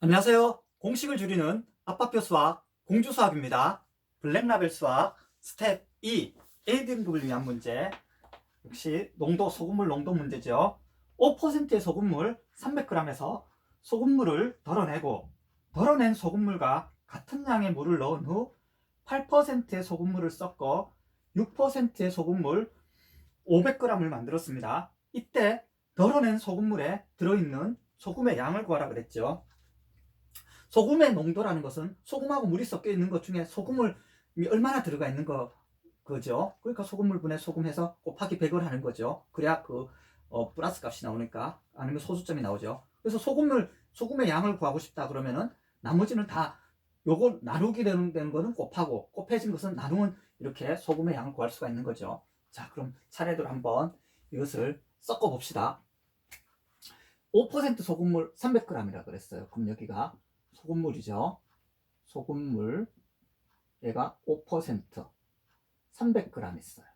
안녕하세요. 공식을 줄이는 아빠표 수학 공주 수학입니다. 블랙라벨 수학 스텝 2 A등급을 위한 문제. 역시 농도 소금물 농도 문제죠. 5%의 소금물 300g에서 소금물을 덜어내고 덜어낸 소금물과 같은 양의 물을 넣은 후 8%의 소금물을 섞어 6%의 소금물 500g을 만들었습니다. 이때 덜어낸 소금물에 들어있는 소금의 양을 구하라 그랬죠. 소금의 농도라는 것은 소금하고 물이 섞여 있는 것 중에 소금을 얼마나 들어가 있는 거죠. 그러니까 소금물 분의 소금 해서 곱하기 100을 하는 거죠. 그래야 플러스 값이 나오니까, 아니면 소수점이 나오죠. 그래서 소금의 양을 구하고 싶다 그러면은 나머지는 다 요거 나누기 되는 거는 곱하고 곱해진 것은 나누면 이렇게 소금의 양을 구할 수가 있는 거죠. 자, 그럼 차례대로 한번 이것을 섞어 봅시다. 5% 소금물 300g이라 그랬어요. 그럼 여기가 소금물이죠. 소금물 얘가 5% 300g 있어요.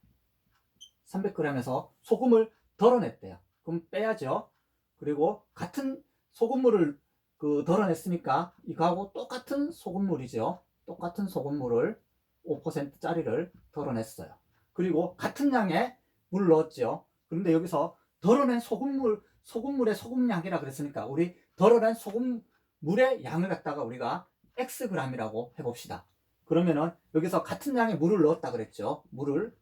300g에서 소금을 덜어냈대요. 그럼 빼야죠. 그리고 같은 소금물을 덜어냈으니까 이거하고 똑같은 소금물이죠. 똑같은 소금물을 5%짜리를 덜어냈어요. 그리고 같은 양의 물을 넣었죠. 그런데 여기서 덜어낸 소금물의 소금량이라 그랬으니까 우리 덜어낸 소금물의 양을 갖다가 우리가 xg이라고 해봅시다. 그러면은 여기서 같은 양의 물을 넣었다 그랬죠. 물은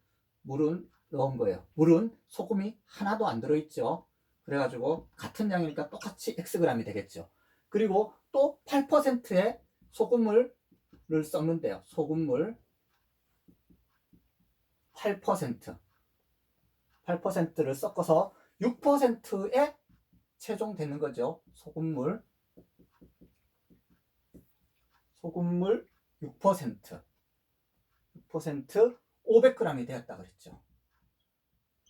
넣은 거예요. 물은 소금이 하나도 안 들어있죠. 그래가지고 같은 양이니까 똑같이 xg이 되겠죠. 그리고 또 8%의 소금물을 섞는데요. 소금물 8%를 섞어서 6%에 최종 되는 거죠. 소금물 6% 500g이 되었다 그랬죠.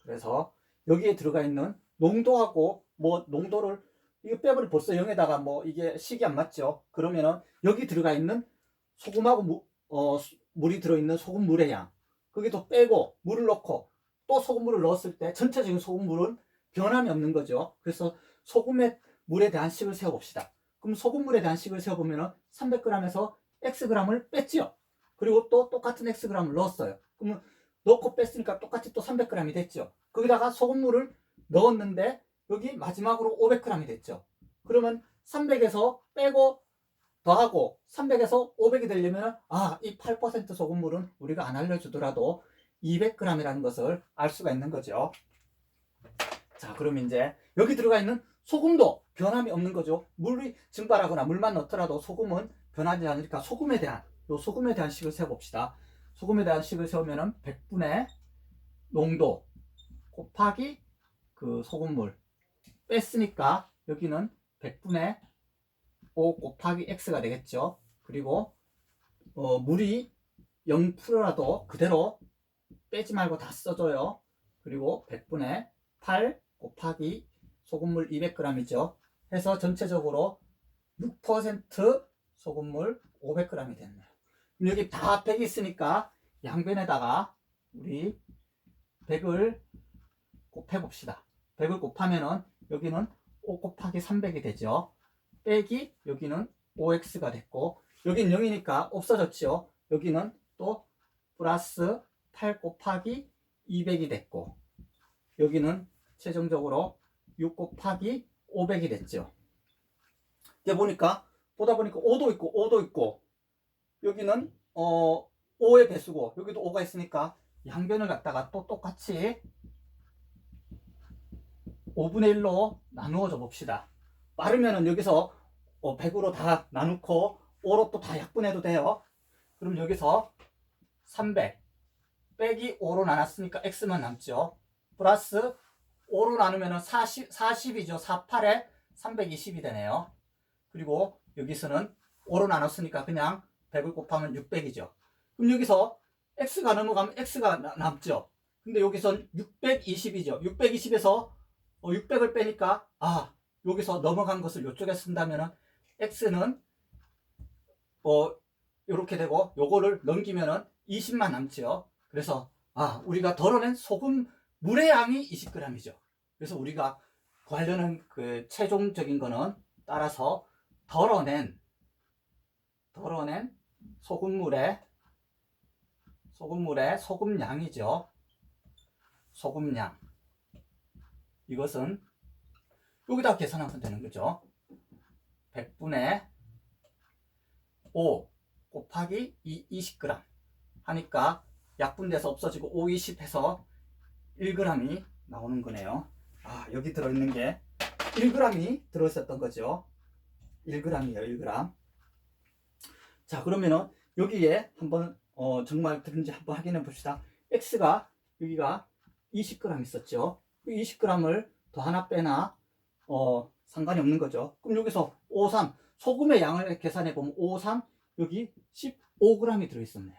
그래서 여기에 들어가 있는 농도하고 농도를 이거 빼버리 벌써 0에다가 이게 식이 안 맞죠. 그러면은 여기 들어가 있는 소금하고 물이 들어있는 소금물의 양, 거기도 빼고 물을 넣고 또 소금물을 넣었을 때 전체적인 소금물은 변함이 없는 거죠. 그래서 소금의 물에 대한 식을 세워봅시다. 그럼 소금물에 대한 식을 세워보면 300g에서 xg을 뺐지요. 그리고 또 똑같은 xg을 넣었어요. 그러면 넣고 뺐으니까 똑같이 또 300g이 됐죠. 거기다가 소금물을 넣었는데 여기 마지막으로 500g이 됐죠. 그러면 300에서 빼고 더하고 300에서 500이 되려면 이 8% 소금물은 우리가 안 알려주더라도 200g이라는 것을 알 수가 있는 거죠. 자, 그럼 이제 여기 들어가 있는 소금도 변함이 없는 거죠. 물이 증발하거나 물만 넣더라도 소금은 변하지 않으니까 소금에 대한 식을 세워봅시다. 소금에 대한 식을 세우면은 100분의 농도 곱하기 소금물 뺐으니까 여기는 100분의 5 곱하기 x가 되겠죠. 그리고 물이 0%라도 그대로 빼지 말고 다 써줘요. 그리고 100분의 8 곱하기 소금물 200g이죠. 해서 전체적으로 6% 소금물 500g이 됐네요. 여기 다 100이 있으니까 양변에다가 우리 100을 곱해봅시다. 100을 곱하면은 여기는 5 곱하기 300이 되죠. 빼기 여기는 5x가 됐고 여긴 0이니까 없어졌죠. 여기는 또 플러스 8 곱하기 200이 됐고 여기는 최종적으로 6 곱하기 500이 됐죠. 이제 보다 보니까 5도 있고 5도 있고 여기는 5의 배수고 여기도 5가 있으니까 양변을 갖다가 또 똑같이 5분의 1로 나누어줘 봅시다. 빠르면은 여기서 100으로 다 나누고 5로 또 다 약분해도 돼요. 그럼 여기서 300 빼기 5로 나눴으니까 x만 남죠. 플러스 5로 나누면 40이죠. 48에 320이 되네요. 그리고 여기서는 5로 나눴으니까 그냥 100을 곱하면 600이죠. 그럼 여기서 x가 넘어가면 x가 남죠. 근데 여기선 620이죠. 620에서 600을 빼니까 여기서 넘어간 것을 이쪽에 쓴다면 x는 이렇게 되고 요거를 넘기면은 20만 남지요. 그래서 우리가 덜어낸 소금 물의 양이 20g이죠. 그래서 우리가 구하려는 최종적인 거는 따라서 덜어낸 소금물의 소금량이죠. 소금량. 이것은 여기다 계산하면 되는 거죠. 100분의 5 곱하기 20g 하니까 약분돼서 없어지고 5, 20 해서 1g이 나오는 거네요. 아, 여기 들어있는 게 1g이 들어있었던 거죠. 1g이에요, 1g. 자, 그러면은 여기에 한번 정말 들은지 한번 확인해 봅시다. X가 여기가 20g 있었죠. 20g을 더 하나 빼나 상관이 없는 거죠. 그럼 여기서 53 소금의 양을 계산해 보면 53 여기 15g이 들어있었네요.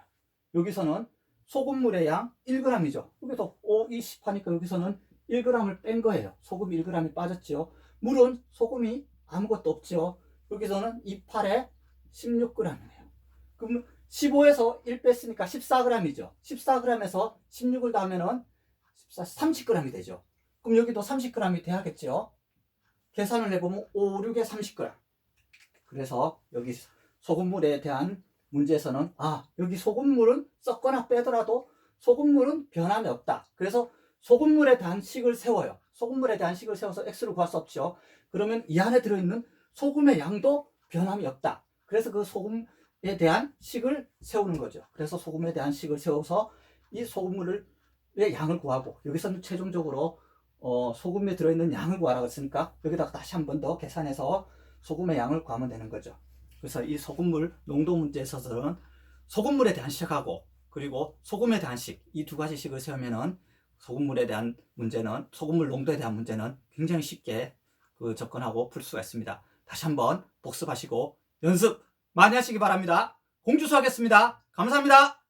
여기서는 소금물의 양 1g이죠. 여기서 5, 20 하니까 여기서는 1g을 뺀 거예요. 소금 1g이 빠졌죠. 물은 소금이 아무것도 없죠. 여기서는 28에 16g이네요. 그럼 15에서 1 뺐으니까 14g이죠. 14g에서 16을 더하면은 30g이 되죠. 그럼 여기도 30g이 돼야겠죠. 계산을 해보면 5, 6에 30g. 그래서 여기 소금물에 대한 문제에서는 여기 소금물은 썩거나 빼더라도 소금물은 변함이 없다. 그래서 소금물에 대한 식을 세워요. 소금물에 대한 식을 세워서 X를 구할 수 없죠. 그러면 이 안에 들어있는 소금의 양도 변함이 없다. 그래서 그 소금에 대한 식을 세우는 거죠. 그래서 소금에 대한 식을 세워서 이 소금물의 양을 구하고 여기서는 최종적으로 소금에 들어있는 양을 구하라고 했으니까 여기다가 다시 한 번 더 계산해서 소금의 양을 구하면 되는 거죠. 그래서 이 소금물 농도 문제에 있어서는 소금물에 대한 식하고 그리고 소금에 대한 식, 이 두 가지 식을 세우면은 소금물에 대한 문제는, 소금물 농도에 대한 문제는 굉장히 쉽게 접근하고 풀 수가 있습니다. 다시 한번 복습하시고 연습 많이 하시기 바랍니다. 공주수 하겠습니다. 감사합니다.